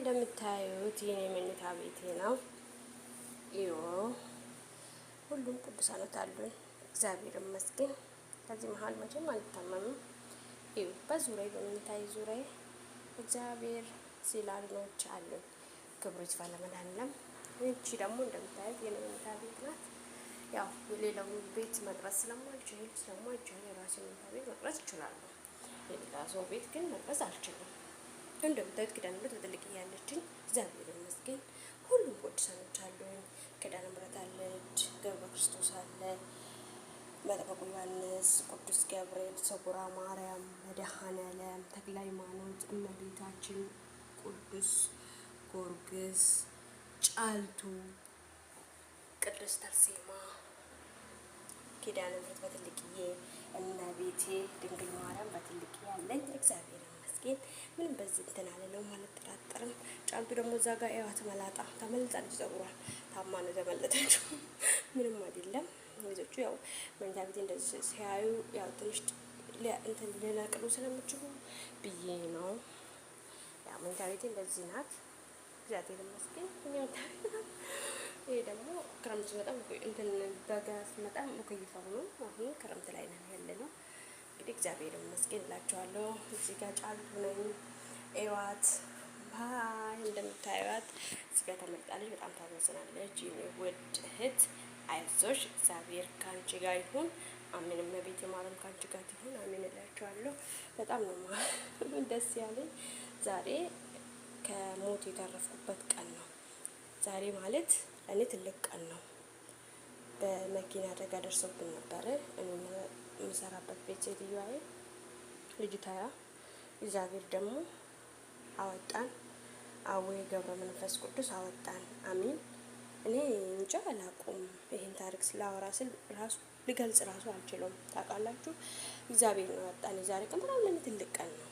እንደምታዩት የኔ መኝታ ቤቴ ነው። ይኸው ሁሉም ቅዱሳኖች አሉኝ፣ እግዚአብሔር ይመስገን። ከዚህ መሀል መቼም አልታመምም። ይኸው በዙሪያዬ በመኝታዬ ዙሪያዬ እግዚአብሔር ሲላልኖች አሉኝ። ክብሩ ይስፋ ለመድኃኒዓለም። ይቺ ደግሞ እንደምታዩት የኔ መኝታ ቤት ናት። ያው የሌላውን ቤት መቅረጽ ስለማልችል የራሴ መኝታ ቤት መቅረጽ እችላለሁ። የሌላ ሰው ቤት ግን መቅረጽ አልችልም። እንደምታዩት ኪዳነ ምሕረት በትልቅ እያለችኝ እግዚአብሔር ይመስገን ሁሉም ቅዱሳኖች አሉኝ። ኪዳነ ምሕረት አለች፣ ገብረ ክርስቶስ አለ፣ መጥምቁ ዮሐንስ፣ ቅዱስ ገብርኤል፣ ሰጉራ ማርያም፣ መድኃኔዓለም፣ ተክለ ሃይማኖት፣ እመቤታችን፣ ቅዱስ ጊዮርጊስ፣ ጫልቱ፣ ቅድስት አርሴማ፣ ኪዳነ ምሕረት በትልቅዬ፣ እመቤቴ ድንግል ማርያም በትልቅዬ አለኝ። እግዚአብሔር ይመስገን ምንም በዚህ እንትን አልለውም፣ አልጠራጠርም። ጫልቱ ደግሞ እዛ ጋር ያዋት መላጣ ተመልጣለች፣ ፀጉሯን ታማ ነው ተመለጠችው። ምንም አይደለም። ልጆቹ ያው መኝታ ቤቴ እንደዚህ ሲያዩ ያው ትንሽ እንትን ሊነቅሉ ስለምችሉ ብዬ ነው። ያው መኝታ ቤቴ እንደዚህ ናት። እግዚአብሔር ይመስገን መኝታ ቤት ነው። ይሄ ደግሞ ክረምት ሲመጣ እንትን በጋ ሲመጣ ሙከይፋው ነው። አሁን ክረምት ላይ ነው ያለነው። እንግዲህ እግዚአብሔር ይመስገን እላቸዋለሁ። እዚህ ጋር ጫልቱ ነኝ። ኤዋት ባይ እንደምታዩት እዚህ ጋር ተመልጣለች። በጣም ታመሰግናለች የኔ ውድ እህት። አይዞሽ፣ እግዚአብሔር ካንቺ ጋር ይሁን። አሜን። እመቤቴ ማርያም ካንቺ ጋር ይሁን። አሜን እላቸዋለሁ። በጣም ነው ደስ ያለኝ። ዛሬ ከሞት የተረፍኩበት ቀን ነው። ዛሬ ማለት እኔ ትልቅ ቀን ነው። በመኪና አደጋ ደርሶብን ነበረ። እኔ የምሰራበት ቤት ሴትዮዋዬ ልጅቷ፣ እግዚአብሔር ደግሞ አወጣን። አዌ ገብረ መንፈስ ቅዱስ አወጣን። አሚን። እኔ እንጃ አላውቅም። ይሄን ታሪክ ስላወራ ስል ራሱ ልገልጽ ራሱ አልችለውም። ታውቃላችሁ፣ እግዚአብሔር ነው ያወጣን። የዛሬ ቀን በጣም ለኔ ትልቅ ቀን ነው።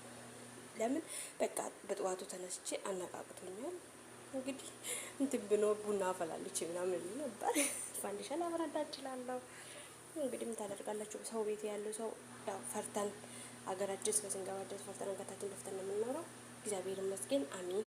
ለምን በቃ በጠዋቱ ተነስቼ አነቃቅቶኛል። እንግዲህ እንትን ብኖ ቡና አፈላልቼ ምናምን ነበር። ፋንዲሻ ላፈራዳ እችላለሁ። እንግዲህ ምን ታደርጋላችሁ? ሰው ቤት ያለው ሰው ያው ፈርተን አገራችን ስንገባ ድረስ ፈርተን አንገታችን ደፍተን ነው የምንኖረው። እግዚአብሔር ይመስገን። አሚን።